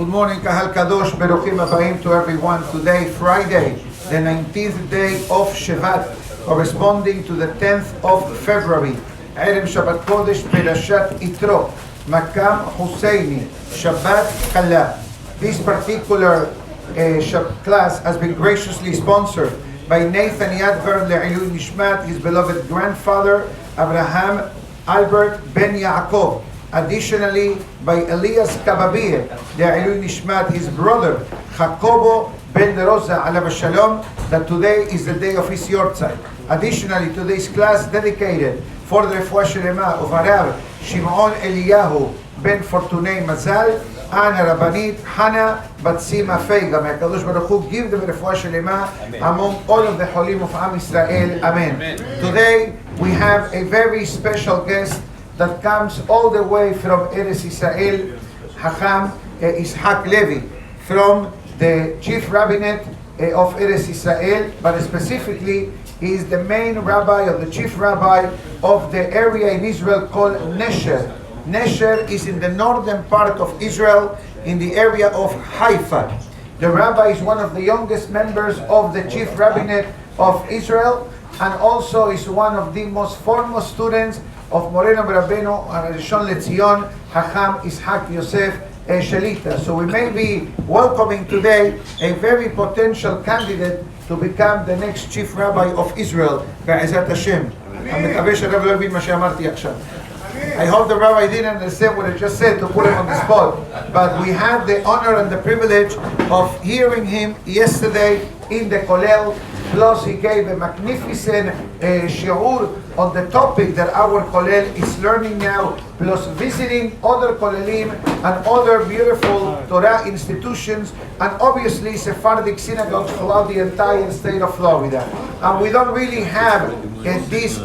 Good morning, Kahal Kadosh, Beruchim Abayim to everyone. Today, Friday, the 19th day of Shevat, corresponding to the 10th of February. Erev Shabbat Kodesh, Perashat Yitro, Makam Husseini, Shabbat Kala. This particular class has been graciously sponsored by Nathan Yadver Le'ilui Nishmat, his beloved grandfather, Abraham Albert Ben Yaakov. Additionally, by Elias Kababir, Le'ilui Nishmat, his brother, Jacobo Ben Rosa Alav Shalom, that today is the day of his yortzeit. Additionally, today's class dedicated for the Refuah Shelema of Arav Shimon Eliyahu Ben Fortunei Mazal, and Rabbanit Hana Batsima Faige. May HaKadosh Baruch Hu give them Refuah Shelema among all of the Holim of Am Yisrael. Amen. Today we have a very special guest that comes all the way from Eretz Yisrael, Hacham Itzhak Levy, from the chief rabbinate of Eretz Yisrael, but specifically he is the main rabbi, or the chief rabbi of the area in Israel called Nesher. Nesher is in the northern part of Israel, in the area of Haifa. The rabbi is one of the youngest members of the chief rabbinate of Israel, and also is one of the most foremost students of Moreno Rabbeinu Rishon LeZion, Hacham Rabbi Yosef Galimidi. So we may be welcoming today a very potential candidate to become the next chief rabbi of Israel, Be'ezat Hashem. I hope the rabbi didn't understand what I just said to put him on the spot, but we had the honor and the privilege of hearing him yesterday in the kollel. Plus he gave a magnificent shiur on the topic that our kollel is learning now, plus visiting other kollelim and other beautiful Torah institutions, and obviously Sephardic synagogues throughout the entire state of Florida. And we don't really have this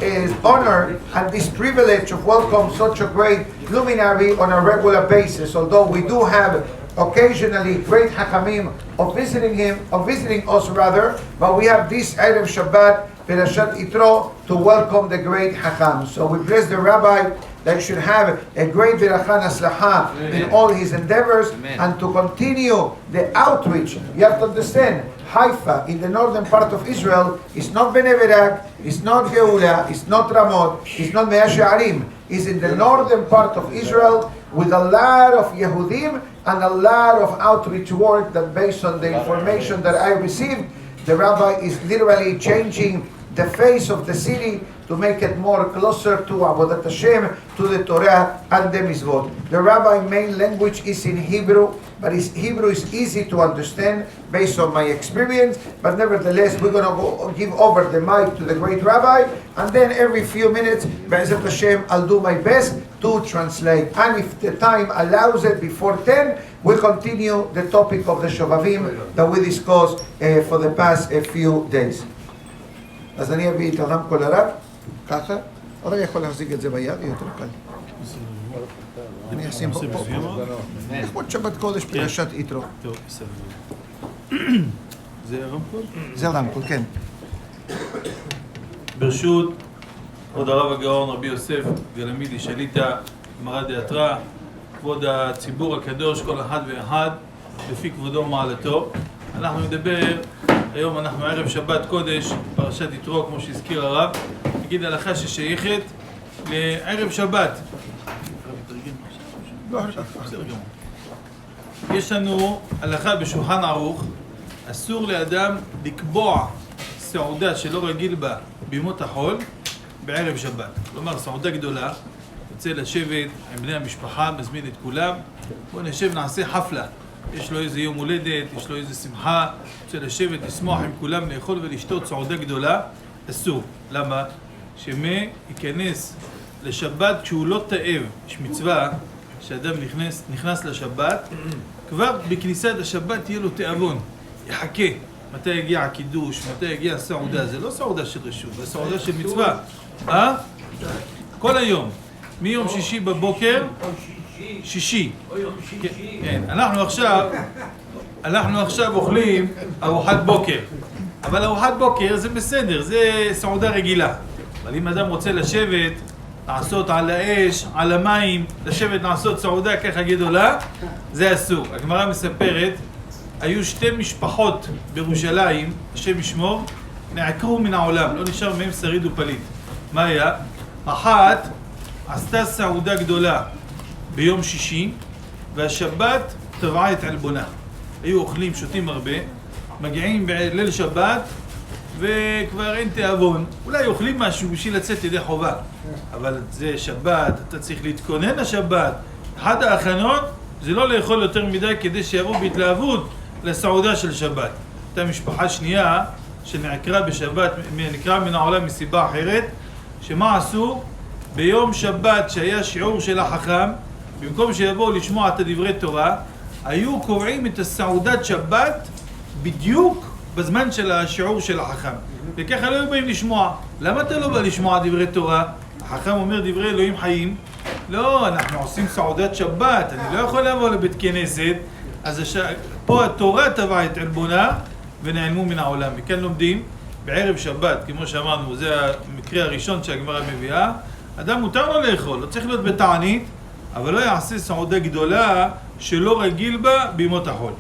honor and this privilege of welcome such a great luminary on a regular basis, although we do have occasionally great hakamim of visiting us rather, but we have this Erev Shabbat Perashat Yitro to welcome the great hakam. So we bless the rabbi that should have a great beracha naslaha in all his endeavors. Amen. And to continue the outreach. You have to understand, Haifa in the northern part of Israel is not Bnei Brak, it's not Geula, it's not Ramot, it's not Mea She'arim. It's in the northern part of Israel with a lot of Yehudim and a lot of outreach work that, based on the information that I received, the rabbi is literally changing the face of the city to make it more closer to Avodat Hashem, to the Torah and the Mitzvot. The rabbi's main language is in Hebrew, but Hebrew is easy to understand based on my experience. But nevertheless, we're going to give over the mic to the great rabbi, and then every few minutes, Be'ezat Hashem, I'll do my best to translate. And if the time allows it, before 10, we'll continue the topic of the Shovavim that we discussed for the past few days. אז אני אביא את הרמקול הרב, ככה, הרי יכול להחזיק את זה ביד, יהיה יותר קל. אני אשים פה, לכבוד שבת קודש פרשת יתרו. טוב, בסדר. זה הרמקול? זה הרמקול, כן. ברשות כבוד הרב הגאון רבי יוסף גלמידי שליטה, גמרא דאתרא, כבוד הציבור הקדוש, כל אחד ואחד, לפי כבודו ומעלתו. אנחנו נדבר, היום אנחנו ערב שבת קודש, פרשת יתרו, כמו שהזכיר הרב, נגיד הלכה ששייכת לערב שבת. יש לנו הלכה בשולחן ערוך, אסור לאדם לקבוע סעודה שלא רגיל בה בימות החול בערב שבת. כלומר, סעודה גדולה, רוצה לשבת עם בני המשפחה, מזמין את כולם, בוא נשב, נעשה חפלה. יש לו איזה יום הולדת, יש לו איזה שמחה, רוצה לשבת, לשמוח עם כולם, לאכול ולשתות סעודה גדולה, אסור. למה? שמי ייכנס לשבת כשהוא לא תאב. יש מצווה שאדם נכנס לשבת, כבר בכניסת השבת יהיה לו תאבון, יחכה. מתי יגיע הקידוש, מתי יגיע הסעודה, זה לא סעודה של רשות, זה סעודה של מצווה. כל היום, מיום שישי בבוקר, שישי. כן, אנחנו עכשיו אוכלים ארוחת בוקר. אבל ארוחת בוקר זה בסדר, זה סעודה רגילה. אבל אם אדם רוצה לשבת לעשות על האש, על המים, לשבת לעשות סעודה ככה גדולה, זה אסור. הגמרא מספרת, היו שתי משפחות בירושלים, השם ישמור, נעקרו מן העולם, לא נשאר מהם שריד ופליט. מה היה? אחת עשתה סעודה גדולה ביום שישי, והשבת טבעה את עלבונה. היו אוכלים, שותים הרבה, מגיעים בליל שבת, וכבר אין תיאבון. אולי אוכלים משהו בשביל לצאת ידי חובה. אבל זה שבת, אתה צריך להתכונן לשבת. אחת ההכנות זה לא לאכול יותר מדי כדי שיבואו בהתלהבות לסעודה של שבת. הייתה משפחה שנייה שנעקרה בשבת, נקרא מן העולם מסיבה אחרת, שמה עשו? ביום שבת שהיה שיעור של החכם, במקום שיבואו לשמוע את הדברי תורה, היו קוראים את הסעודת שבת בדיוק בזמן של השיעור של החכם. וככה לא היו באים לשמוע. למה אתה לא בא לשמוע דברי תורה? החכם אומר דברי אלוהים חיים. לא, אנחנו עושים סעודת שבת, אני לא יכול לבוא לבית כנסת. אז פה התורה טבעה את עלבונה ונעלמו מן העולם. וכאן לומדים, בערב שבת, כמו שאמרנו, זה המקרה הראשון שהגמרא מביאה, אדם מותר לו לאכול, לא צריך להיות בתענית, אבל לא יעשה סעודה גדולה שלא רגיל בה בימות החול.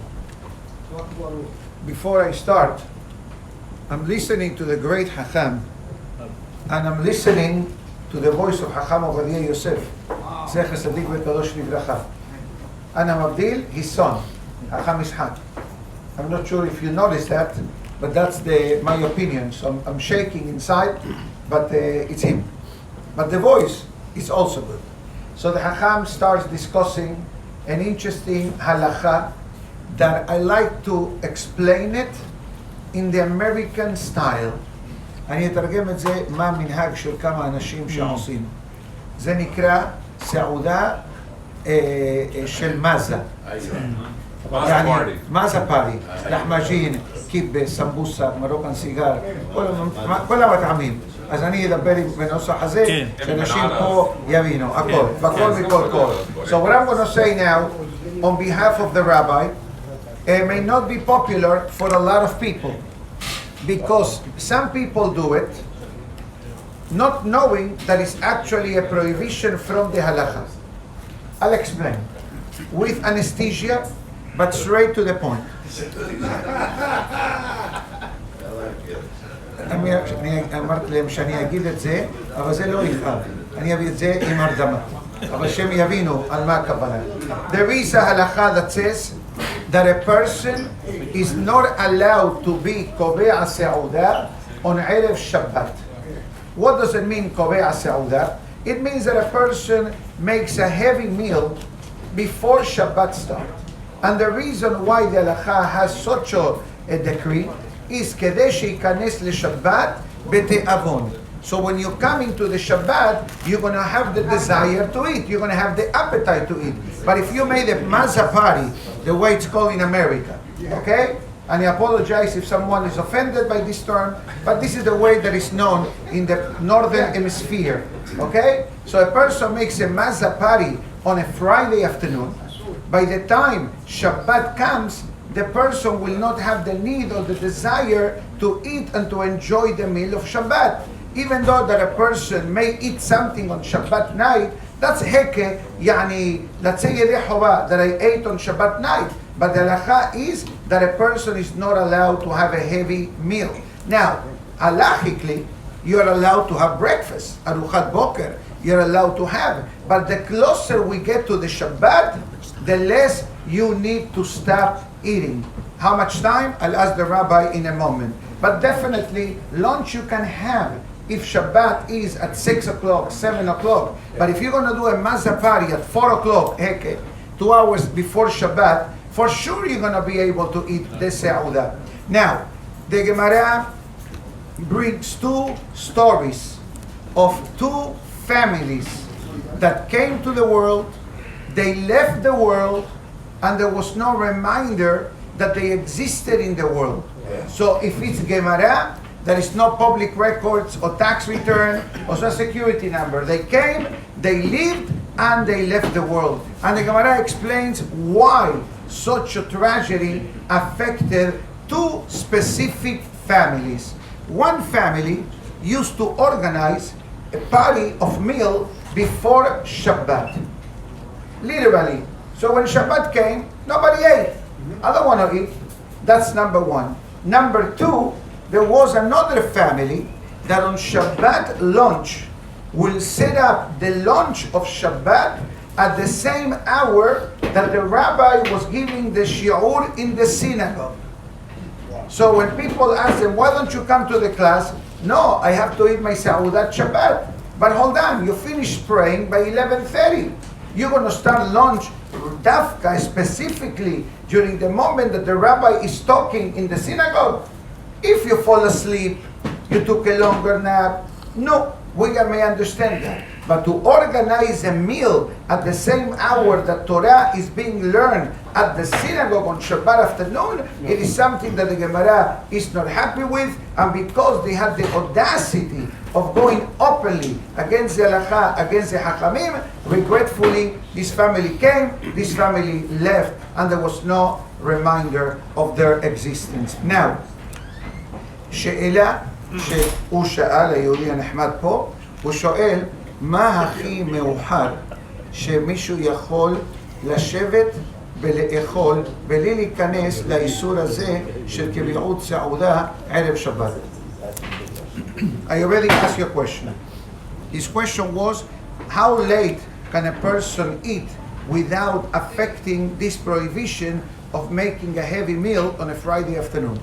Before I start, I'm listening to the great Hacham, and I'm listening to the voice of Hacham of Rabbi Yosef, Zecher Tzadik V'Kadosh Livracha. And I'm Abdil, his son, Hacham Ishak. I'm not sure if you noticed that, but that's my opinion. So I'm shaking inside, but it's him. But the voice is also good. So the Hacham starts discussing an interesting halacha that I like to explain it in the American style. אני אתרגם את זה מה מנהג של כמה אנשים שעושים. זה נקרא סעודה של מזה. מזה פארי, לחמג'ין, קיבה, סמבוסה, מרוקן סיגר, כל המטעמים. אז אני אדבר בנוסח הזה, שאנשים פה יבינו, הכל, בכל מכל כל. So what I'm going to say now, on behalf of the rabbi, may not be popular for a lot of people, because some people do it not knowing that it's actually a prohibition from the halakha. I'll explain with anesthesia, but straight to the point. אני אמרתי להם שאני אגיד את זה, אבל זה לא יכאב. אני אביא את זה עם הרדמה. אבל שהם יבינו על מה הכוונה. There is a halakha that says that a person is not allowed to be קובע סעודה on ערב Shabbat. What does it mean קובע סעודה? It means that a person makes a heavy meal before Shabbat starts. And the reason why the halakha has such a decree is כדי שייכנס לשבת בתיאבון. So when you come into the Shabbat, you're going to have the desire to eat. You're going to have the appetite to eat. But if you made a maza party, the way it's called in America, okay? And I apologize if someone is offended by this term, but this is the way that is known in the northern hemisphere, okay? So a person makes a maza party on a Friday afternoon. By the time Shabbat comes, the person will not have the need or the desire to eat and to enjoy the meal of Shabbat. Even though that a person may eat something on Shabbat night, that's heke, yani, let's say that I ate on Shabbat night. But the halakha is that a person is not allowed to have a heavy meal. Now, halachically, you're allowed to have breakfast, aruchat boker, you're allowed to have. But the closer we get to the Shabbat, the less you need to stop eating. How much time? I'll ask the rabbi in a moment. But definitely, lunch you can have if Shabbat is at 6 o'clock, 7 o'clock. But if you're going to do a maza party at 4 o'clock, 2 hours before Shabbat, for sure you're going to be able to eat the Sa'udah. Now, the Gemara brings two stories of two families that came to the world, they left the world, and there was no reminder that they existed in the world. So if it's Gemara, there is no public records or tax return or social security number. They came, they lived, and they left the world. And the Gemara explains why such a tragedy affected two specific families. One family used to organize a party of meal before Shabbat. Literally. So when Shabbat came, nobody ate. I don't want to eat. That's number one. Number two, there was another family that on Shabbat lunch will set up the lunch of Shabbat at the same hour that the rabbi was giving the shiur in the synagogue. So when people ask them, why don't you come to the class? No, I have to eat my Sa'udat Shabbat. But hold on, you finish praying by 11:30. You're going to start lunch, dafka, specifically during the moment that the rabbi is talking in the synagogue. If you fall asleep, you took a longer nap, no, we may understand that. But to organize a meal at the same hour that Torah is being learned at the synagogue on Shabbat afternoon, it is something that the Gemara is not happy with, and because they had the audacity of going openly against the halakha, against the Hachamim, regretfully, this family came, this family left, and there was no reminder of their existence. Now, שאלה שהוא שאל, היהודי הנחמד פה, הוא שואל, מה הכי מאוחר שמישהו יכול לשבת ולאכול בלי להיכנס לאיסור הזה של קביעות סעודה ערב שבת? I already asked you a question. His question was, how late can a person eat without affecting this prohibition of making a heavy meal on a Friday afternoon?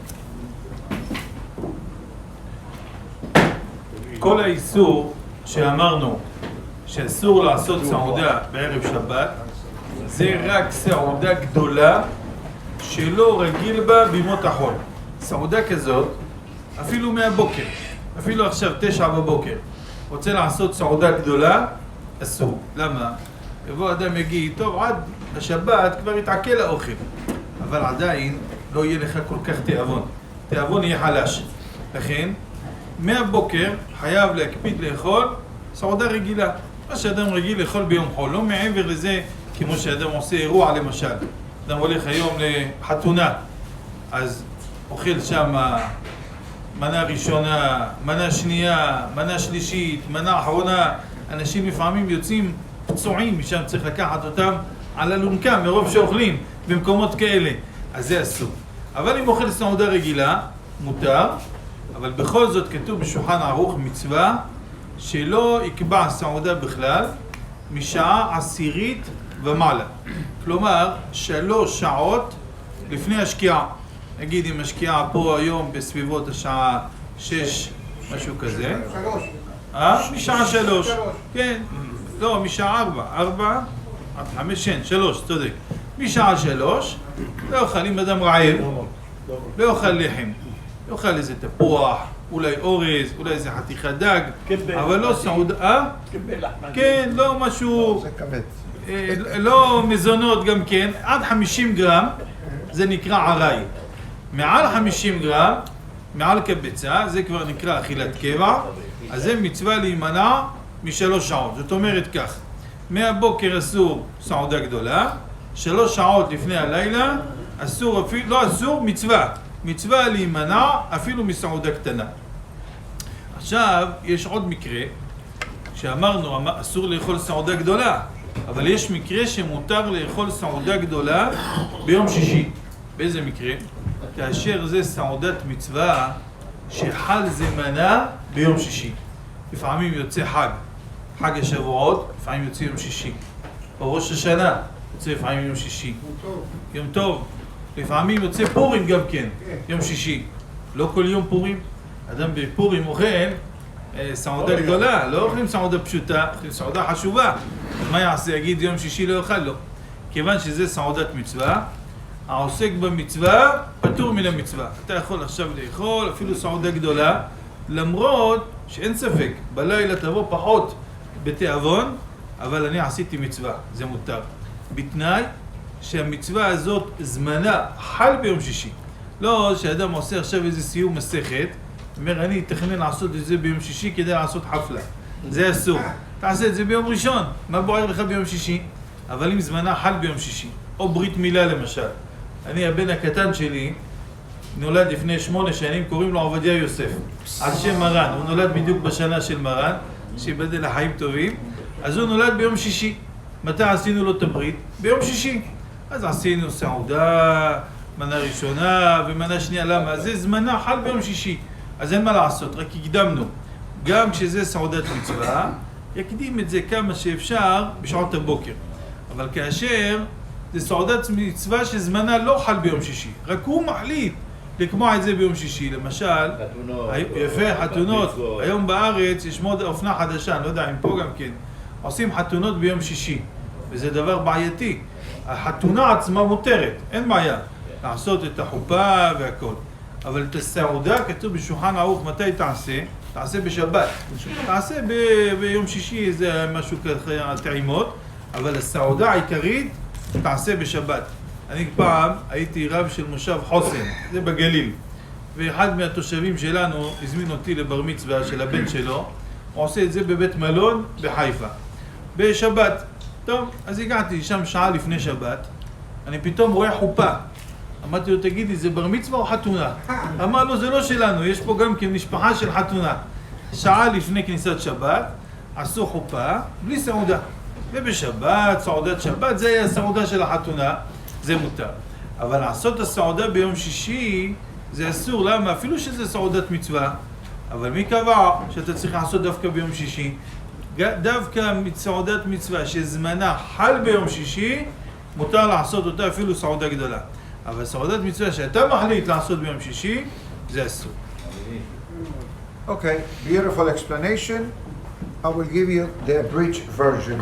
כל האיסור שאמרנו שאסור לעשות סעודה בערב שבת זה רק סעודה גדולה שלא רגיל בה בימות החול. סעודה כזאת, אפילו מהבוקר, אפילו עכשיו 9 בבוקר, רוצה לעשות סעודה גדולה, אסור. למה? יבוא אדם יגיד, טוב, עד השבת כבר יתעכל האוכל, אבל עדיין לא יהיה לך כל כך תיאבון. תיאבון יהיה חלש. לכן, מהבוקר חייב להקפיד לאכול סעודה רגילה. מה שאדם רגיל לאכול ביום חול, לא מעבר לזה כמו שאדם עושה אירוע למשל. אדם הולך היום לחתונה, אז אוכל שם מנה ראשונה, מנה שנייה, מנה שלישית, מנה אחרונה. אנשים לפעמים יוצאים פצועים, משם צריך לקחת אותם על אלונקה מרוב שאוכלים במקומות כאלה. אז זה אסור. אבל אם אוכל סעודה רגילה, מותר. אבל בכל זאת כתוב בשולחן ערוך מצווה שלא יקבע סעודה בכלל משעה 10 ומעלה. כלומר, 3 שעות לפני השקיעה. נגיד אם השקיעה פה היום בסביבות השעה 6, משהו כזה. 3. משעה 3. כן. לא, משעה 4. 4 עד 5, 3, צודק. משעה 3, לא אוכל, אם אדם רעב, לא אוכל לחם. יאכל איזה תפוח, אולי אורז, אולי איזה חתיכת דג, אבל לא סעודה, כן, לא משהו, לא מזונות גם כן, עד 50 גרם זה נקרא עראי. מעל 50 גרם, מעל קבצה, זה כבר נקרא אכילת קבע, אז זה מצווה להימנע מ3 שעות. זאת אומרת כך, מהבוקר אסור סעודה גדולה, 3 שעות לפני הלילה, אסור אפילו, לא אסור, מצווה. מצווה להימנע אפילו מסעודה קטנה. עכשיו, יש עוד מקרה, שאמרנו, אסור לאכול סעודה גדולה, אבל יש מקרה שמותר לאכול סעודה גדולה ביום שישי. באיזה מקרה? כאשר זה סעודת מצווה שחל זמנה ביום שישי. לפעמים יוצא חג, חג השבועות, לפעמים יוצא יום שישי. או ראש השנה, יוצא לפעמים יום שישי. יום טוב. לפעמים יוצא פורים גם כן, יום שישי. לא כל יום פורים. אדם בפורים אוכל סעודה גדולה, לא אוכלים סעודה פשוטה, אוכלים סעודה חשובה. אז מה יעשה? יגיד יום שישי לא יאכל? לא. כיוון שזה סעודת מצווה, העוסק במצווה פטור מן המצווה. אתה יכול עכשיו לאכול אפילו סעודה גדולה, למרות שאין ספק, בלילה תבוא פחות בתיאבון, אבל אני עשיתי מצווה, זה מותר. בתנאי שהמצווה הזאת זמנה חל ביום שישי. לא שאדם עושה עכשיו איזה סיום מסכת, אומר אני אתכנן לעשות את זה ביום שישי כדי לעשות חפלה. זה אסור. תעשה את זה ביום ראשון, מה בוער לך ביום שישי? אבל אם זמנה חל ביום שישי, או ברית מילה למשל. אני, הבן הקטן שלי, נולד לפני 8 שנים, קוראים לו עובדיה יוסף, על שם מרן. הוא נולד בדיוק בשנה של מרן, שיבדל לחיים טובים. אז הוא נולד ביום שישי. מתי עשינו לו את הברית? ביום שישי. אז עשינו סעודה, מנה ראשונה ומנה שנייה. למה? זה זמנה חל ביום שישי. אז אין מה לעשות, רק הקדמנו. גם כשזה סעודת מצווה, יקדים את זה כמה שאפשר בשעות הבוקר. אבל כאשר זה סעודת מצווה שזמנה לא חל ביום שישי, רק הוא מחליט לקמוע את זה ביום שישי. למשל, יפה, חתונות. היום בארץ יש מוד אופנה חדשה, אני לא יודע אם פה גם כן. עושים חתונות ביום שישי, וזה דבר בעייתי. החתונה עצמה מותרת, אין בעיה. לעשות את החופה והכל. אבל את הסעודה כתוב בשולחן ערוך, מתי תעשה? תעשה בשבת. תעשה ביום שישי, זה משהו ככה טעימות, אבל הסעודה העיקרית תעשה בשבת. אני פעם הייתי רב של מושב חוסן, זה בגליל, ואחד מהתושבים שלנו הזמין אותי לבר מצווה של הבן שלו, הוא עושה את זה בבית מלון בחיפה, בשבת. טוב, אז הגעתי שם שעה לפני שבת, אני פתאום רואה חופה. אמרתי לו, תגידי, זה בר מצווה או חתונה? אמר לו, זה לא שלנו, יש פה גם כן משפחה של חתונה. שעה לפני כניסת שבת, עשו חופה בלי סעודה. ובשבת, סעודת שבת, זה היה הסעודה של החתונה, זה מותר. אבל לעשות את הסעודה ביום שישי, זה אסור. למה? אפילו שזה סעודת מצווה, אבל מי קבע שאתה צריך לעשות דווקא ביום שישי? דווקא סעודת מצווה שזמנה חל ביום שישי, מותר לעשות אותה אפילו סעודה גדולה. אבל סעודת מצווה שאתה מחליט לעשות ביום שישי, זה אסור. Okay, beautiful explanation. I will give you the abridged version.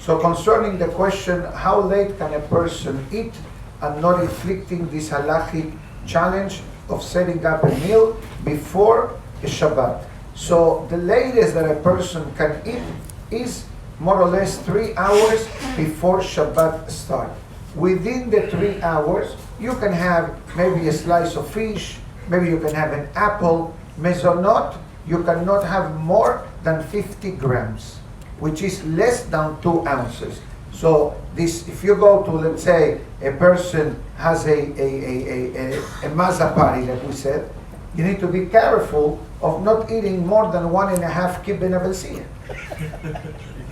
So concerning the question, how late can a person eat and not inflicting this halachic challenge of setting up a meal before a Shabbat? So the latest that a person can eat is more or less 3 hours before Shabbat start. Within the 3 hours, you can have maybe a slice of fish, maybe you can have an apple. Mezonot, you cannot have more than 50 grams, which is less than 2 ounces. So this, if you go to, let's say, a person has a maza party, like we said, you need to be careful of not eating more than 1.5 kibbeh navelsia.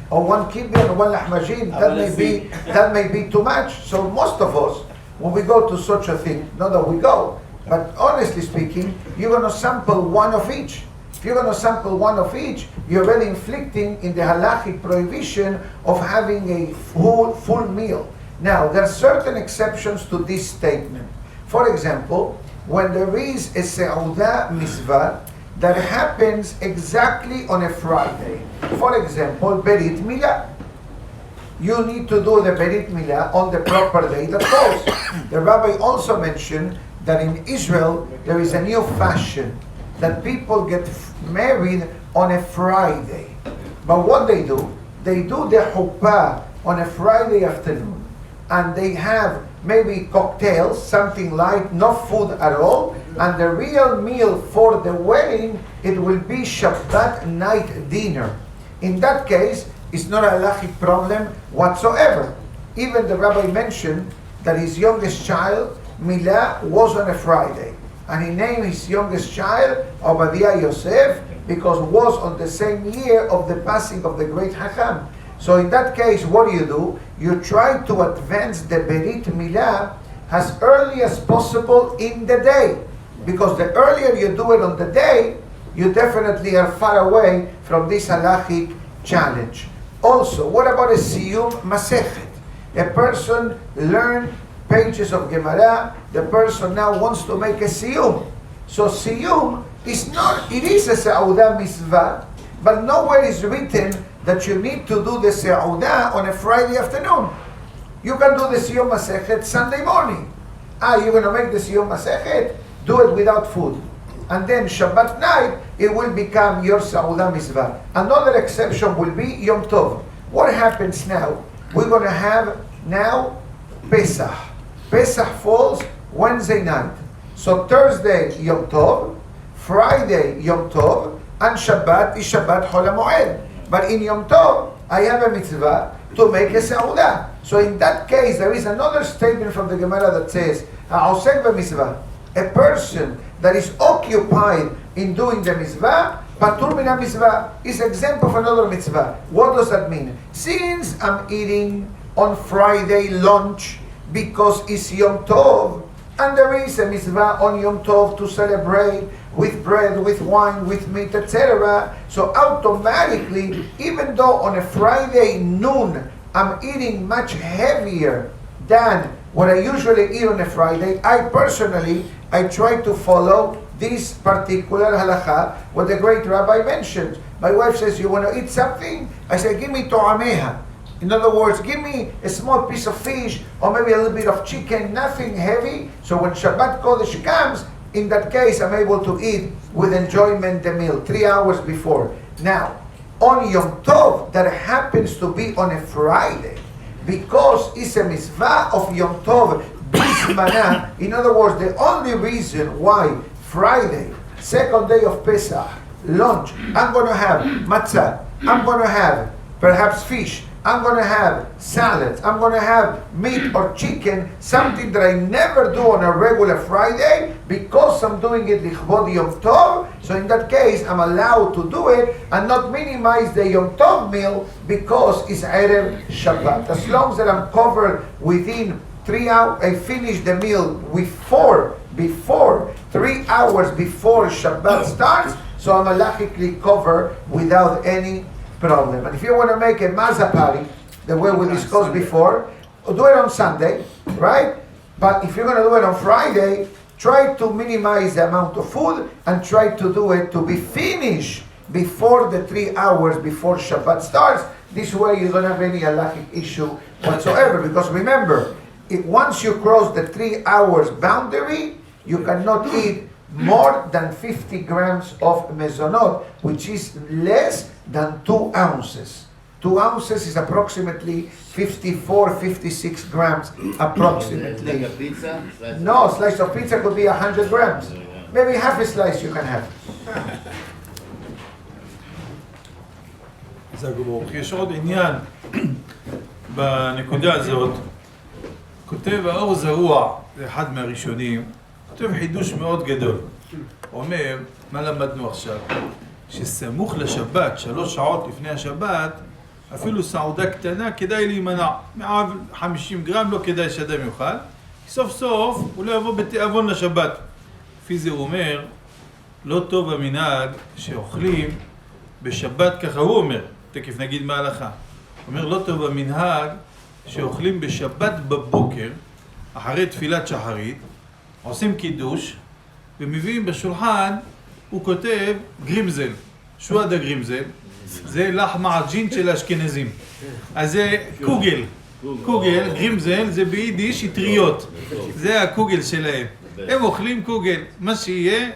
Or 1 kibbeh or 1 lahmajin, that may be too much. So most of us, when we go to such a thing, not that we go, but honestly speaking, you're going to sample one of each. If you're going to sample one of each, you're already inflicting in the halachic prohibition of having a full meal. Now, there are certain exceptions to this statement. For example, when there is a Seudah Mitzvah that happens exactly on a Friday. For example, Berit Milah. You need to do the Berit Milah on the proper day that falls. The rabbi also mentioned that in Israel there is a new fashion that people get married on a Friday. But what they do the chuppah on a Friday afternoon, and they have maybe cocktails, something light, no food at all, and the real meal for the wedding, it will be Shabbat night dinner. In that case, it's not a halachic problem whatsoever. Even the rabbi mentioned that his youngest child, Milah, was on a Friday. And he named his youngest child Rabbi Yosef because it was on the same year of the passing of the great Hakam. So in that case, what do? You try to advance the Berit Milah as early as possible in the day. Because the earlier you do it on the day, you definitely are far away from this halachic challenge. Also, what about a Siyum Masechet? A person learned pages of Gemara, the person now wants to make a Siyum. So Siyum is not, it is a Seudah Mitzvah, but nowhere is written that you need to do the Seudah on a Friday afternoon. You can do the Siyum Masechet Sunday morning. You're going to make the Siyum Masechet? Do it without food. And then Shabbat night, it will become your Seudah Mitzvah. Another exception will be Yom Tov. What happens now? We're going to have now Pesach. Pesach falls Wednesday night. So Thursday, Yom Tov, Friday, Yom Tov, and Shabbat is Shabbat Chol HaMoed. But in Yom Tov, I have a mitzvah to make a Seudah. So in that case, there is another statement from the Gemara that says, Ha'osek b'mitzvah, a person that is occupied in doing the mitzvah, Patur min mitzvah is exempt of another mitzvah. What does that mean? Since I'm eating on Friday lunch because it's Yom Tov, and there is a mitzvah on Yom Tov to celebrate with bread, with wine, with meat, etc. So automatically, even though on a Friday noon I'm eating much heavier than what I usually eat on a Friday, I try to follow this particular halakha, what the great rabbi mentioned. My wife says, you want to eat something? I say, give me to'ameha. In other words, give me a small piece of fish or maybe a little bit of chicken, nothing heavy. So when Shabbat Kodesh comes, in that case, I'm able to eat with enjoyment the meal 3 hours before. Now, on Yom Tov, that happens to be on a Friday, because it's a mitzvah of Yom Tov, bismana. In other words, the only reason why Friday, second day of Pesach, lunch, I'm going to have matzah, I'm going to have perhaps fish, I'm going to have salads, I'm going to have meat or chicken, something that I never do on a regular Friday, because I'm doing it lichvod Yom Tov. So in that case, I'm allowed to do it and not minimize the Yom Tov meal because it's Erev Shabbat. As long as I'm covered within 3 hours, I finish the meal before 3 hours before Shabbat starts, so I'm halachically covered without any problem. And if you want to make a maza party, the way we discussed before, do it on Sunday, right? But if you're going to do it on Friday, try to minimize the amount of food and try to do it to be finished before the 3 hours before Shabbat starts. This way you don't have any halachic issue whatsoever. Because remember, once you cross the 3 hours boundary, you cannot eat more than 50 grams of mezonot, which is less than 2 ounces. 2 ounces is approximately 54, 56 grams approximately. Like a pizza? No, a slice of pizza could be 100 grams. Maybe half a slice you can have. זה גמור. יש עוד עניין בנקודה הזאת. כותב האור זרוע, זה אחד מהראשונים, כותב חידוש מאוד גדול. הוא אומר, מה למדנו עכשיו? שסמוך לשבת, 3 שעות לפני השבת, אפילו סעודה קטנה כדאי להימנע. מעל 50 גרם לא כדאי שאדם יאכל. סוף סוף הוא לא יבוא בתיאבון לשבת. לפי זה הוא אומר, לא טוב המנהג שאוכלים בשבת, ככה הוא אומר, תכף נגיד מה ההלכה. הוא אומר, לא טוב המנהג שאוכלים בשבת בבוקר, אחרי תפילת שחרית, עושים קידוש, ומביאים בשולחן, הוא כותב גרימזל, שוואד הגרימזל, זה לחם עג'ין של האשכנזים. אז זה קוגל, גרימזל זה ביידיש אטריות, זה הקוגל שלהם. הם אוכלים קוגל, מה שיהיה,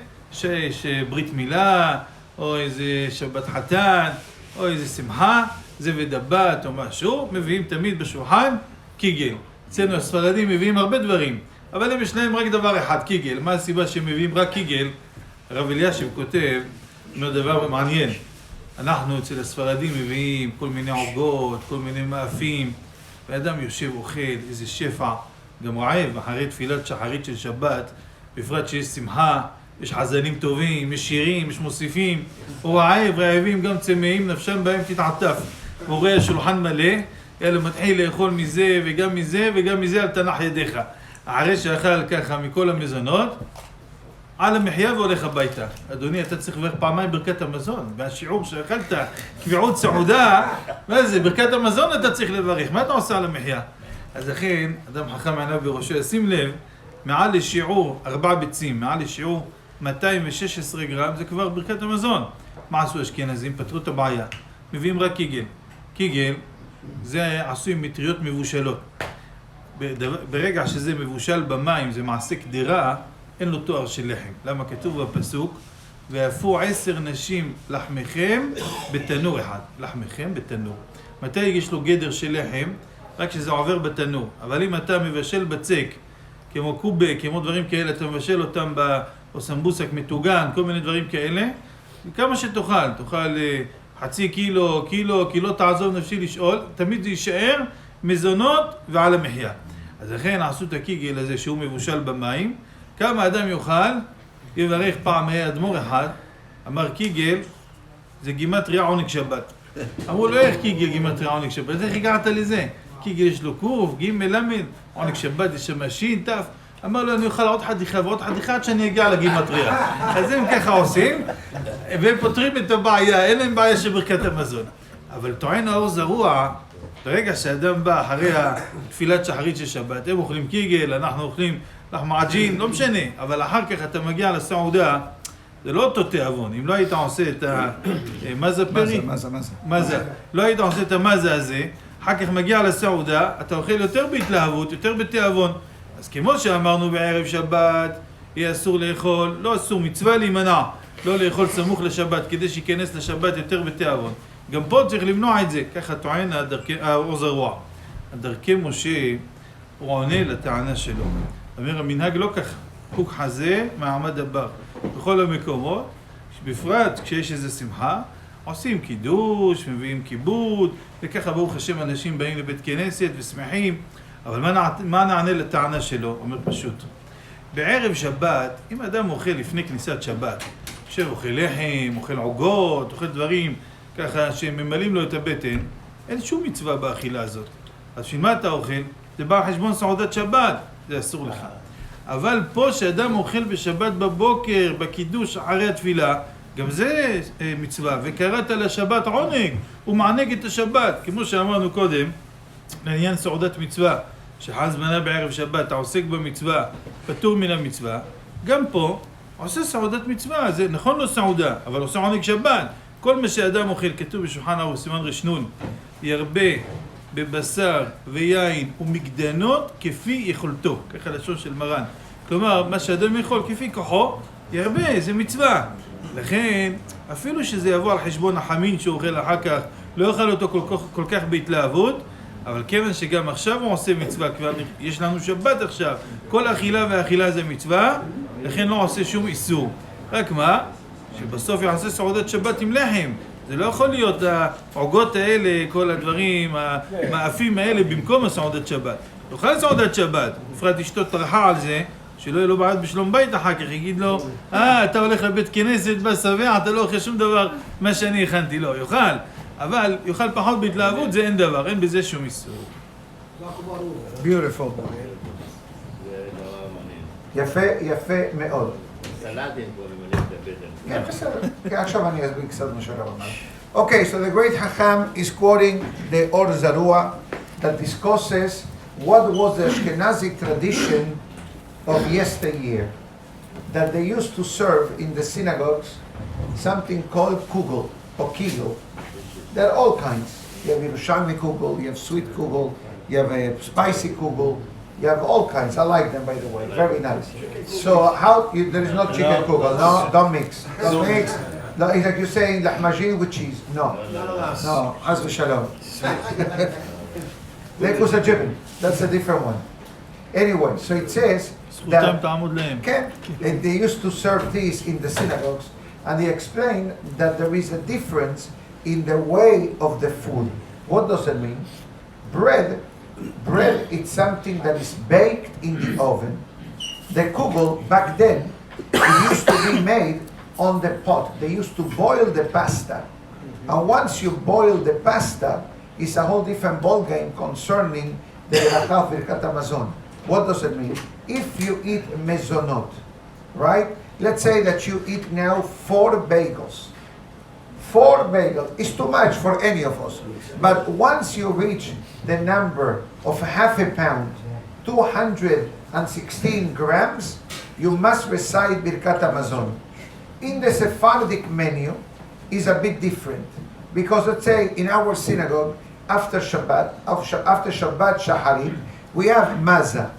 שברית מילה, או איזה שבת חתן, או איזה שמחה, זה ודבת או משהו, מביאים תמיד בשולחן קיגל. אצלנו הספרדים מביאים הרבה דברים, אבל הם יש להם רק דבר אחד, קיגל. מה הסיבה שהם מביאים רק קיגל? הרב אלישיב כותב, אומר דבר מעניין. אנחנו אצל הספרדים מביאים כל מיני עוגות, כל מיני מאפים, ואדם יושב אוכל, איזה שפע, גם רעב, אחרי תפילת שחרית של שבת, בפרט שיש שמחה, יש חזנים טובים, יש שירים, יש מוסיפים, הוא רעבים, גם צמאים, נפשם בהם תתעטף. הוא רואה שולחן מלא, יאללה מתחיל לאכול מזה וגם מזה וגם מזה, אל תנח ידיך. אחרי שאכל ככה מכל המזונות, על המחיה והולך הביתה. אדוני, אתה צריך לברך פעמיים ברכת המזון, והשיעור שאכלת, קביעות סעודה, מה זה, ברכת המזון אתה צריך לברך, מה אתה עושה על המחיה? אז לכן, אדם חכם עיניו בראשו, ישים לב, מעל לשיעור 4 ביצים, מעל לשיעור 216 גרם, זה כבר ברכת המזון. מה עשו אשכנזים? פתרו את הבעיה. מביאים רק קיגל. קיגל זה עשוי מטריות מבושלות. ברגע שזה מבושל במים, זה מעשה קדירה, אין לו תואר של לחם. למה כתוב בפסוק, ואפו 10 נשים לחמכם בתנור אחד. לחמכם בתנור. מתי יש לו גדר של לחם? רק שזה עובר בתנור. אבל אם אתה מבשל בצק, כמו קובה, כמו דברים כאלה, אתה מבשל אותם או סמבוסק מטוגן, כל מיני דברים כאלה, כמה שתאכל, תאכל חצי קילו, תעזוב נפשי לשאול, תמיד זה יישאר מזונות ועל המחיה. אז לכן עשו את הקיגל הזה שהוא מבושל במים, כמה אדם יאכל, יברך פעם היה אדמו"ר אחד, אמר קיגל, זה גימטריה עונג שבת. אמרו לו, איך קיגל גימטריה עונג שבת? איך הגעת לזה? קיגל יש לו קוף, גימל, למד, עונג שבת יש שם שין, תף. אמר לו, אני אוכל עוד חתיכה ועוד חתיכה עד שאני אגיע לגימטריה. אז הם ככה עושים, והם פותרים את הבעיה, אין להם בעיה של ברכת המזון. אבל טוען האור זרוע, ברגע שאדם בא אחרי התפילת שחרית של שבת, הם אוכלים קיגל, אנחנו אוכלים לחמאג'ין, לא משנה, אבל אחר כך אתה מגיע לסעודה, זה לא אותו תיאבון. אם לא היית עושה את המזה פרי, מזה, לא היית עושה את המזה הזה, אחר כך מגיע לסעודה, אתה אוכל יותר בהתלהבות, יותר בתיאבון. אז כמו שאמרנו בערב שבת, יהיה אסור לאכול, לא אסור, מצווה להימנע, לא לאכול סמוך לשבת, כדי שיכנס לשבת יותר בתיאבון. גם פה צריך למנוע את זה, ככה טוען האור זרוע. הדרכי משה, הוא עונה לטענה שלו. אומר, המנהג לא ככה, חוק חזה מעמד הבר. בכל המקומות, בפרט כשיש איזו שמחה, עושים קידוש, מביאים כיבוד, וככה ברוך השם אנשים באים לבית כנסת ושמחים. אבל מה נענה לטענה שלו? אומר פשוט. בערב שבת, אם אדם אוכל לפני כניסת שבת, אוכל לחם, אוכל עוגות, אוכל דברים, ככה שממלאים לו את הבטן, אין שום מצווה באכילה הזאת. אז בשביל מה אתה אוכל? זה בא על חשבון סעודת שבת, זה אסור לך. אבל פה שאדם אוכל בשבת בבוקר, בקידוש אחרי התפילה, גם זה מצווה, וקראת לשבת עונג, הוא מענג את השבת, כמו שאמרנו קודם, לעניין סעודת מצווה, שחל זמנה בערב שבת, אתה עוסק במצווה, פטור מן המצווה, גם פה עושה סעודת מצווה, זה נכון לא סעודה, אבל עושה עונג שבת. כל מה שאדם אוכל, כתוב בשולחן ערוך סימן רשנון, ירבה בבשר ויין ומגדנות כפי יכולתו, ככה לשון של מרן. כלומר, מה שאדם יכול כפי כוחו, ירבה, זה מצווה. לכן, אפילו שזה יבוא על חשבון החמין שהוא אוכל אחר כך, לא יאכל אותו כל כך בהתלהבות, אבל כיוון שגם עכשיו הוא עושה מצווה, כבר יש לנו שבת עכשיו, כל אכילה ואכילה זה מצווה, לכן לא עושה שום איסור. רק מה? שבסוף יעשה סעודת שבת עם לחם. זה לא יכול להיות העוגות האלה, כל הדברים, המאפים האלה במקום הסעודת שבת. יאכל סעודת שבת, בפרט אשתו טרחה על זה, שלא יהיה לו בעד בשלום בית אחר כך, יגיד לו, אתה הולך לבית כנסת, בא שבע, אתה לא אוכל שום דבר מה שאני הכנתי, לא, יאכל. אבל יאכל פחות בהתלהבות, זה אין דבר, אין בזה שום איסור. Beautiful. יפה, יפה מאוד. סלטים פה ממלאים את הבטן. כן, בסדר. עכשיו אני אסביר קצת מה שהרב אמר. Okay, so the great Hacham is quoting the Or Zarua that discusses what was the Ashkenazi tradition of yesteryear, that they used to serve in the synagogues something called kugel or kigel. There are all kinds. You have Yerushalmi kugel, you have sweet kugel, you have a spicy kugel, you have all kinds. I like them, by the way. Very nice. So there is no chicken kugel. No, don't mix. Don't mix. No, it's like you're saying lahmajin with cheese. No. No. Haz v'shalom. Lekus ha'jibin. That's a different one. Anyway, so it says that they used to serve these in the synagogues, and they explain that there is a difference in the way of the food. What does it mean? Bread, it's something that is baked in the oven. The kugel, back then, it used to be made on the pot. They used to boil the pasta. And once you boil the pasta, it's a whole different ballgame concerning the Rachaf Birkat Hamazon. What does it mean? If you eat mezonot, right? Let's say that you eat now 4 bagels. 4 bagels is too much for any of us. But once you reach the number of half a pound, 216 grams, you must recite Birkat Hamazon. In the Sephardic menu is a bit different. Because let's say in our synagogue, after Shabbat Shaharit, we have maza.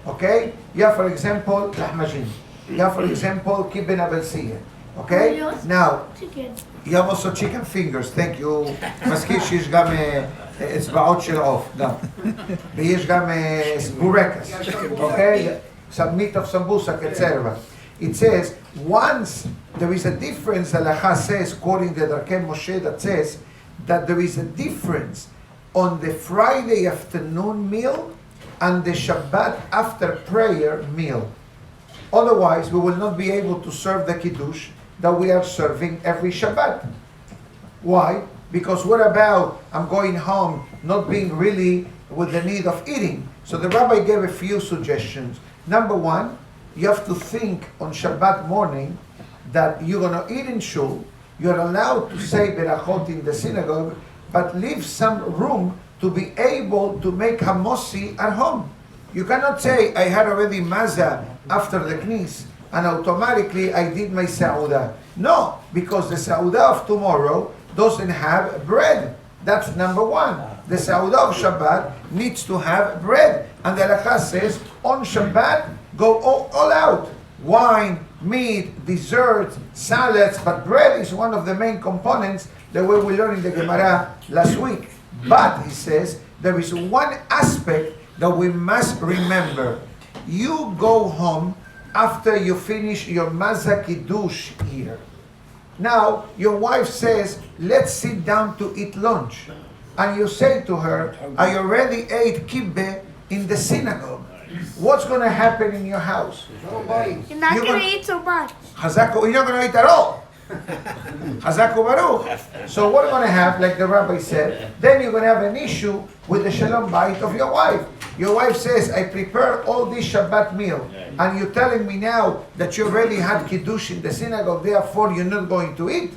Okay? You have, for example, lahmajin. You have, for example, kibbeh abelsiyah. Okay? Now, you have also chicken fingers. Thank you. מזכיר שיש גם אצבעות של עוף, גם. ויש גם בורקס. Okay? Some meat of sambusak, etc. It says, once there is a difference, the Halacha says, quoting the Darkei Moshe, that says that there is a difference on the Friday afternoon meal and the Shabbat after prayer meal. Otherwise, we will not be able to serve the Kiddush that we are serving every Shabbat. Why? Because what about I'm going home not being really with the need of eating? So the rabbi gave a few suggestions. Number one, you have to think on Shabbat morning that you're going to eat in shul, you're allowed to say berachot in the synagogue, but leave some room to be able to make hamosi at home. You cannot say, I had already maza after the knis, and automatically I did my sauda. No, because the sauda of tomorrow doesn't have bread. That's number one. The sauda of Shabbat needs to have bread. And the halakha says, on Shabbat, go all out. Wine, meat, desserts, salads, but bread is one of the main components the way we learned in the Gemara last week. But, he says, there is one aspect that we must remember. You go home after you finish your Maza Kiddush here. Now, your wife says, let's sit down to eat lunch. And you say to her, I already ate kibbeh in the synagogue. What's going to happen in your house? You're not going to eat so much. Hazako, you're not going to eat at all. Hazako Baruch. So what are going to have, like the rabbi said, then you're going to have an issue with the shalom bayit of your wife. Your wife says, I prepared all this Shabbat meal, and you're telling me now that you already had Kiddush in the synagogue, therefore you're not going to eat?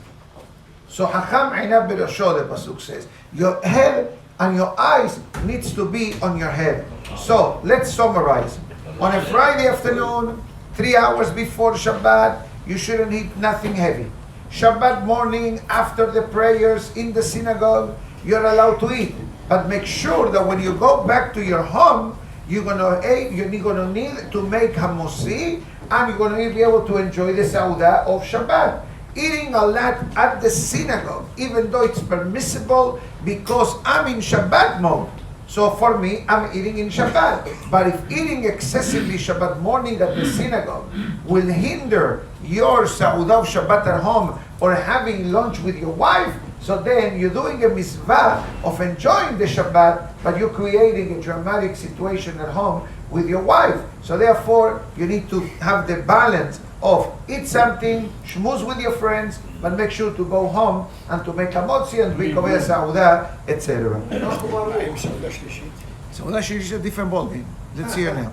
So Hacham Einav Berosho, the Pasuk says, your head and your eyes needs to be on your head. So let's summarize. On a Friday afternoon, 3 hours before Shabbat, you shouldn't eat nothing heavy. Shabbat morning, after the prayers in the synagogue, you're allowed to eat. But make sure that when you go back to your home, you're gonna need to make hamosi, and you're gonna be able to enjoy the sauda of Shabbat. Eating a lot at the synagogue, even though it's permissible, because I'm in Shabbat mode. So for me, I'm eating in Shabbat. But if eating excessively Shabbat morning at the synagogue will hinder your sauda of Shabbat at home, or having lunch with your wife, so then you're doing a mitzvah of enjoying the Shabbat, but you're creating a dramatic situation at home with your wife. So therefore, you need to have the balance of eat something, shmooze with your friends, but make sure to go home and to make a motzi and drink over sauda, etc. Sauda shlishi is a different ballgame. Let's hear now.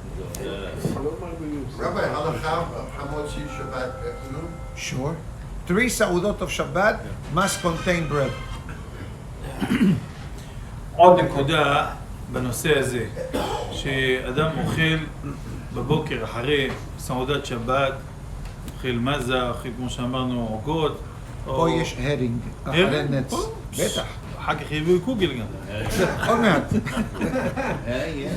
Rabbi, halakha hamotzi Shabbat afternoon? Sure. 3 saudot of Shabbat must contain bread. עוד נקודה בנושא הזה, שאדם אוכל בבוקר אחרי סעודת שבת, אוכל מזה, אוכל כמו שאמרנו עוגות, פה יש הרינג, אחרי נץ. בטח. אחר כך יביאו קוגל גם. עוד מעט.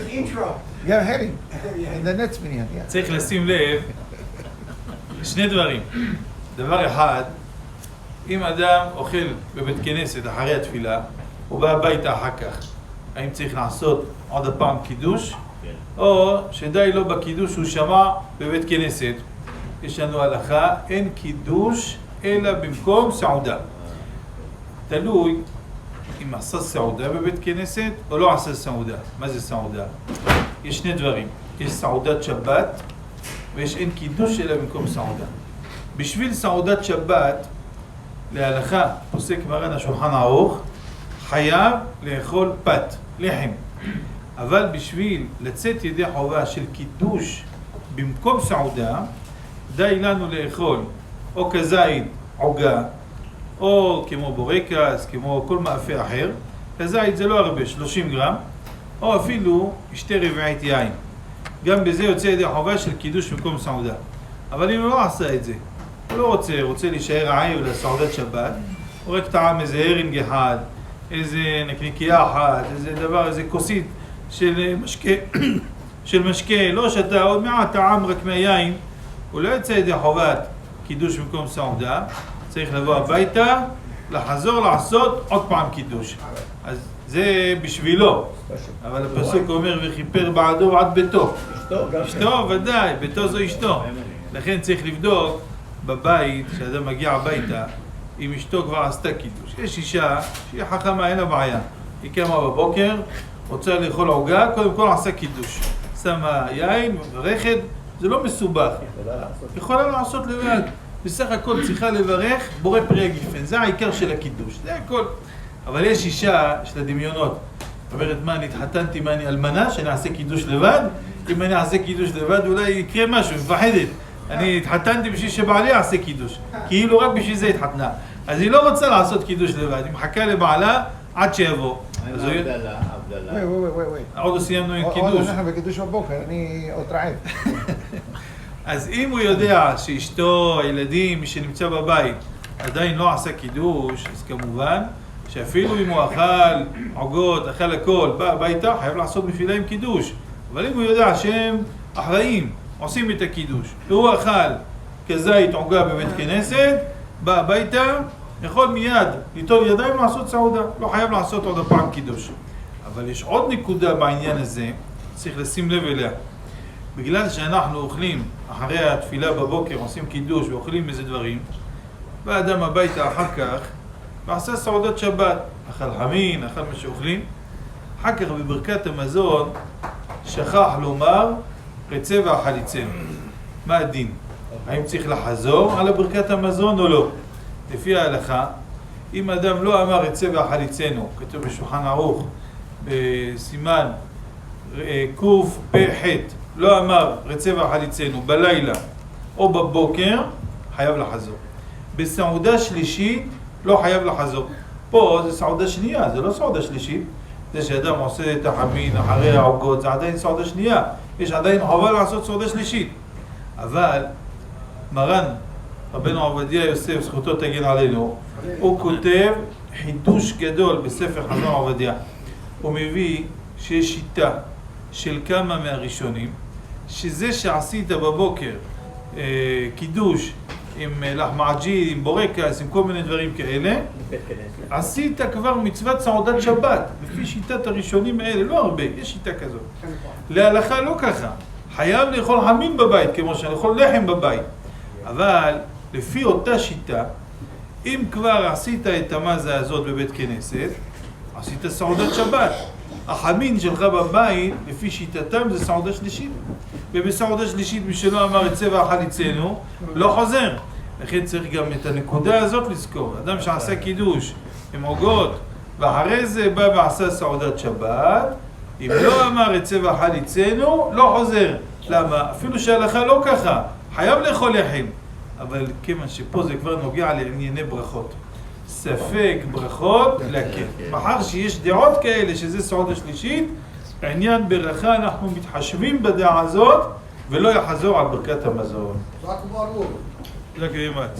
Intro. Yeah, הרינג. in the נץ בניין. צריך לשים לב שני דברים. דבר אחד, אם אדם אוכל בבית כנסת אחרי התפילה, הוא בא הביתה אחר כך, האם צריך לעשות עוד הפעם קידוש, או שדי לו בקידוש הוא שמע בבית כנסת. יש לנו הלכה, אין קידוש אלא במקום סעודה. תלוי אם עשה סעודה בבית כנסת או לא עשה סעודה. מה זה סעודה? יש שני דברים, יש סעודת שבת ויש אין קידוש אלא במקום סעודה. בשביל סעודת שבת, להלכה, פוסק מרן השולחן ערוך, חייב לאכול פת, לחם. אבל בשביל לצאת ידי חובה של קידוש במקום סעודה, די לנו לאכול או כזית עוגה, או כמו בורקס, כמו כל מאפה אחר. כזית זה לא הרבה, 30 גרם, או אפילו 2/4 יין. גם בזה יוצא ידי חובה של קידוש במקום סעודה. אבל אם הוא לא עשה את זה, הוא לא רוצה להישאר עייב לסעודת שבת, הוא רק טעם איזה הרינג אחד, איזה נקניקייה אחת, איזה דבר, איזה כוסית של משקה, לא שתה, עוד מעט טעם רק מהיין, הוא לא יוצא ידי חובת קידוש במקום סעודה, צריך לבוא הביתה, לחזור לעשות עוד פעם קידוש. אז זה בשבילו, אבל הפסוק אומר וכיפר בעדו עד ביתו. אשתו ודאי, ביתו זו אשתו. לכן צריך לבדוק בבית, כשאדם מגיע הביתה, אם אשתו כבר עשתה קידוש. יש אישה שהיא חכמה, אין לה בעיה. היא קמה בבוקר, רוצה לאכול עוגה, קודם כל עשה קידוש. שמה יין, רכד, זה לא מסובך. יכולה לעשות לבד. בסך הכל צריכה לברך בורא פרי הגפן, זה העיקר של הקידוש, זה הכל. אבל יש אישה, יש לה דמיונות. אומרת, מה, אני התחתנתי, מה, אני אלמנה, שאני אעשה קידוש לבד? אם אני אעשה קידוש לבד, אולי יקרה משהו, מפחדת. אני התחתנתי בשביל שבעלי יעשה קידוש. כאילו רק בשביל זה התחתנה. אז היא לא רוצה לעשות קידוש לבד, היא מחכה לבעלה עד שיבוא. הבדלה. עוד לא סיימנו עם עוד קידוש. אנחנו בקידוש בבוקר, אני עוד רעב. אז אם הוא יודע שאשתו, הילדים, מי שנמצא בבית, עדיין לא עשה קידוש, אז כמובן שאפילו אם הוא אכל עוגות, אכל הכל, בא הביתה, חייב לעשות בשבילם קידוש. אבל אם הוא יודע שהם אחראים, עושים את הקידוש, והוא אכל כזית עוגה בבית כנסת, בא הביתה, יכול מיד ליטול ידיים לעשות סעודה, לא חייב לעשות עוד הפעם קידוש. אבל יש עוד נקודה בעניין הזה, צריך לשים לב אליה. בגלל שאנחנו אוכלים אחרי התפילה בבוקר, עושים קידוש ואוכלים איזה דברים, בא אדם הביתה אחר כך ועשה סעודת שבת, אכל חמין, אכל מה שאוכלים, אחר כך בברכת המזון שכח לומר רצה ואכליצנו. מה הדין? האם צריך לחזור על ברכת המזון או לא? לפי ההלכה, אם אדם לא אמר רצה ואכליצנו, כתוב בשולחן ערוך בסימן קפ"ח, לא אמר רצה ואכליצנו בלילה או בבוקר, חייב לחזור. בסעודה שלישית לא חייב לחזור. פה זה סעודה שנייה, זה לא סעודה שלישית. זה שאדם עושה את החמין אחרי העוגות, זה עדיין סעודה שנייה. יש עדיין חובה לעשות סעודה שלישית. אבל מרן, רבינו עובדיה יוסף, זכותו תגן עלינו, הוא כותב חידוש גדול בספר חזון עובדיה. הוא מביא שיש שיטה של כמה מהראשונים, שזה שעשית בבוקר קידוש עם לחמעג'י, עם בורקס, עם כל מיני דברים כאלה, עשית כבר מצוות סעודת שבת, לפי שיטת הראשונים האלה, לא הרבה, יש שיטה כזאת. להלכה לא ככה, חייב לאכול חמין בבית, כמו שלאכול לחם בבית. אבל לפי אותה שיטה, אם כבר עשית את המזה הזאת בבית כנסת, עשית סעודת שבת. החמין שלך בבית, לפי שיטתם, זה סעודה שלישית. ובסעודה שלישית, מי שלא אמר את צבע החליצנו, לא חוזר. לכן צריך גם את הנקודה הזאת לזכור. אדם שעשה קידוש עם עוגות, ואחרי זה בא ועשה סעודת שבת, אם לא אמר את צבע החליצנו, לא חוזר. למה? אפילו שההלכה לא ככה. חייב לאכול לחם. אבל כיוון שפה זה כבר נוגע לענייני ברכות. ספק ברכות להקל. מאחר שיש דעות כאלה שזה סעודה שלישית, בעניין ברכה אנחנו מתחשבים בדעה הזאת ולא יחזור על ברכת המזון. תודה כבימת.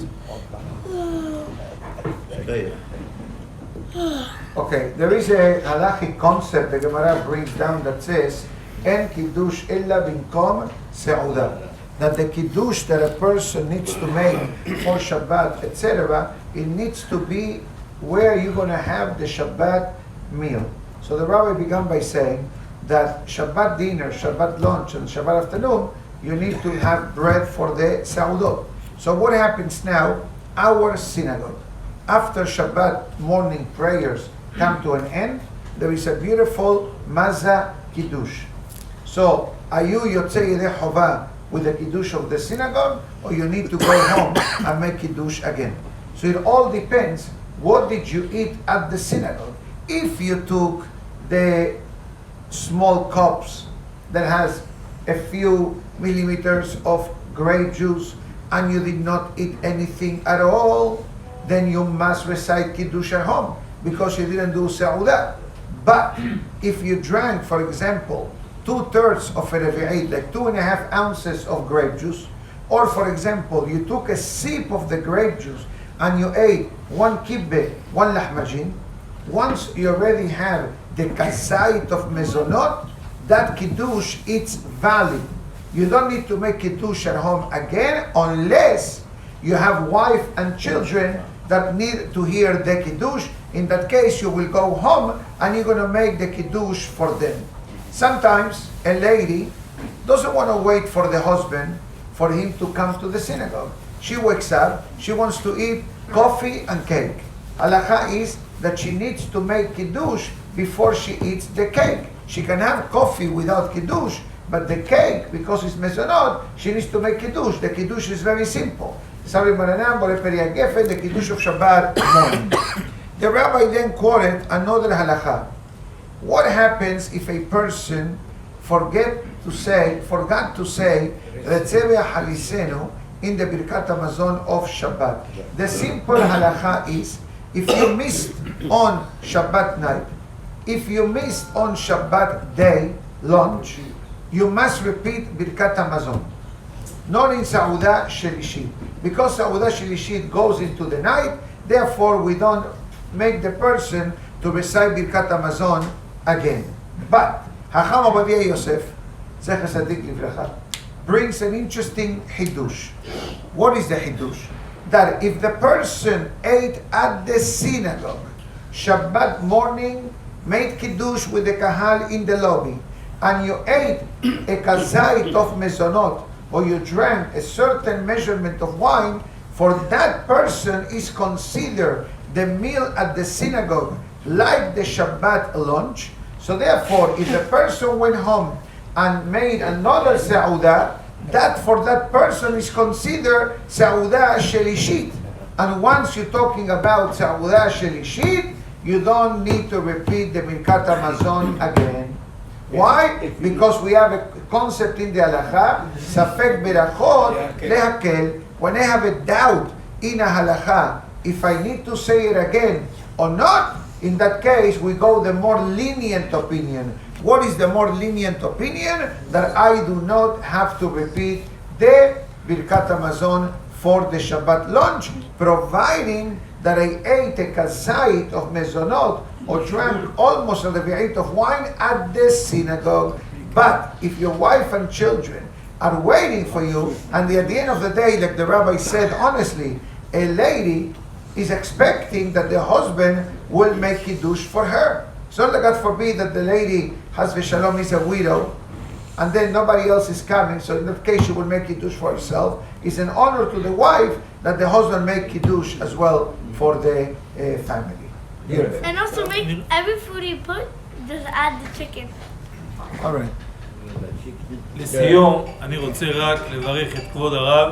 Okay, there is a halachic concept the Gemara brings down that says En Kiddush illa binkom se'udah. That the Kiddush that a person needs to make for Shabbat, etc., it needs to be where you're going to have the Shabbat meal. So the rabbi began by saying that Shabbat dinner, Shabbat lunch, and Shabbat afternoon, you need to have bread for the Saudot. So what happens now? Our synagogue, after Shabbat morning prayers come to an end, there is a beautiful Maza Kiddush. So, are you Yotzei Yedei Chovah with the Kiddush of the synagogue, or you need to go home and make Kiddush again? So it all depends, what did you eat at the synagogue? If you took the small cups that has a few millimeters of grape juice and you did not eat anything at all, then you must recite Kiddush at home because you didn't do Sa'udah. But if you drank, for example, 2/3 of a revi'id, like 2.5 ounces of grape juice, or for example, you took a sip of the grape juice and you ate 1 kibbeh, 1 lahmajin, once you already have the kazait of mezonot, that Kiddush, it's valid. You don't need to make Kiddush at home again unless you have wife and children that need to hear the Kiddush. In that case, you will go home and you're going to make the Kiddush for them. Sometimes a lady doesn't want to wait for the husband for him to come to the synagogue. She wakes up, she wants to eat coffee and cake. Halacha is that she needs to make Kiddush before she eats the cake. She can have coffee without Kiddush, but the cake, because it's mezonot, she needs to make Kiddush. The Kiddush is very simple. Sabi Maranam, Bore Peria Gefen, the Kiddush of Shabbat morning. The rabbi then quoted another halakha. What happens if a person forgot to say Retzeveh Halisenu in the Birkat Hamazon of Shabbat? The simple halakha is, if you missed on Shabbat night, if you missed on Shabbat day lunch, you must repeat Birkat Hamazon. Not in Saudah Shelishit. Because Saudah Shelishit goes into the night, therefore we don't make the person to recite Birkat Hamazon again. But Hacham Rabbi Yosef, Zecher Tzadik Livracha, brings an interesting Hiddush. What is the Hiddush? That if the person ate at the synagogue, Shabbat morning, made Kiddush with the Kahal in the lobby, and you ate a kazait of mezonot, or you drank a certain measurement of wine, for that person is considered the meal at the synagogue like the Shabbat lunch. So therefore, if the person went home and made another Saudah, that for that person is considered Saudah Shelishit. And once you're talking about Saudah Shelishit, you don't need to repeat the Birkat Hamazon again. Why? Because we have a concept in the halakha, Safek Berachot Lehakel. When I have a doubt in a halakha, if I need to say it again or not, in that case we go the more lenient opinion. What is the more lenient opinion? That I do not have to repeat the Birkat Hamazon for the Shabbat lunch, providing that I ate a kazait of mezonot or drank almost a levi'it of wine at the synagogue. But if your wife and children are waiting for you, and at the end of the day, like the rabbi said honestly, a lady is expecting that the husband will make Kiddush for her. So God forbid that the lady, Hasbe Shalom, is a widow, and then nobody else is coming, so in that case she will make Kiddush for herself. It's an honor to the wife that the husband make Kiddush as well for the family. Beautiful. And also make every food you put, just add the chicken. All right. לסיום, אני רוצה רק לברך את כבוד הרב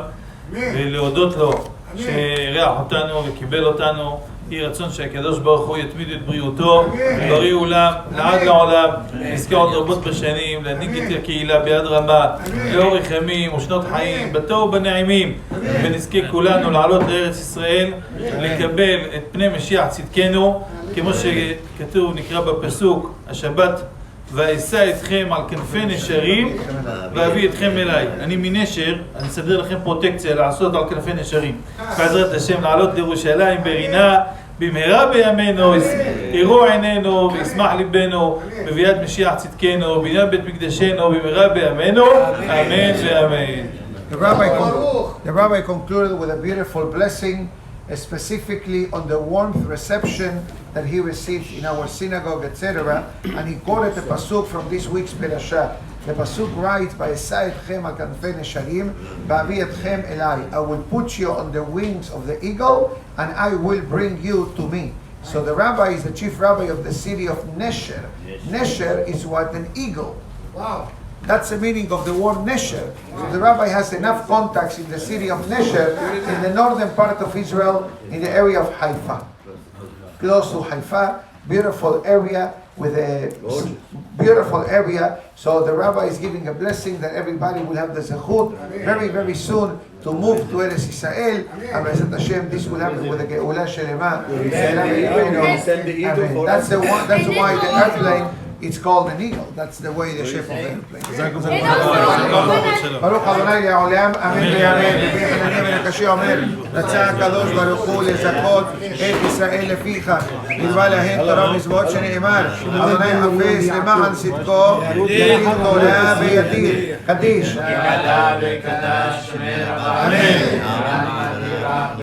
ולהודות לו שאירח אותנו וקיבל אותנו. יהי רצון שהקדוש ברוך הוא יתמיד את בריאותו, בריא עולם, לעד לעולם, נזכה עוד רבות בשנים, להנהיג את הקהילה ביד רמה, לאורך ימים ושנות חיים, בטוב ובנעימים, ונזכה כולנו לעלות לארץ ישראל, לקבל את פני משיח צדקנו, כמו שכתוב, נקרא בפסוק, השבת, ואשא אתכם על כנפי נשרים ואביא אתכם אליי. אני מנשר, אני אסדר לכם פרוטקציה לעשות על כנפי נשרים. בעזרת השם לעלות לירושלים ברינה, במהרה בימינו, יראו עינינו וישמח ליבנו, בביאת משיח צדקנו, בניין בית מקדשנו, במהרה בימינו, אמן ואמן. The rabbi concluded with a beautiful blessing, specifically on the warmth reception that he received in our synagogue, etc. And he quoted the pasuk from this week's parasha. The pasuk writes, "Va'esai etchem al kanfei nesharim, va'avi etchem elai." I will put you on the wings of the eagle, and I will bring you to me. So the rabbi is the chief rabbi of the city of Nesher. Nesher is what? An eagle. Wow. That's the meaning of the word Nesher. So the rabbi has enough contacts in the city of Nesher, in the northern part of Israel, in the area of Haifa. Close to Haifa, beautiful area with a beautiful area. So the rabbi is giving a blessing that everybody will have the zechut very, very soon to move to Eretz Israel. And B'ezrat Hashem, this will happen with the Geula Shelema. That's the one. That's why the airplane, it's called an eagle. That's the way the shape of the airplane. Baruch Adonai לעולם, אמן ואמן. רבי חנניה בן הקשיא אומר, רצה הקדוש ברוך הוא לזכות את ישראל לפיך, ללווה להם תורה ומצוות שנאמר, אדוני חפש למען צדקו, יריד תורה ויתיר. קדיש. אמן.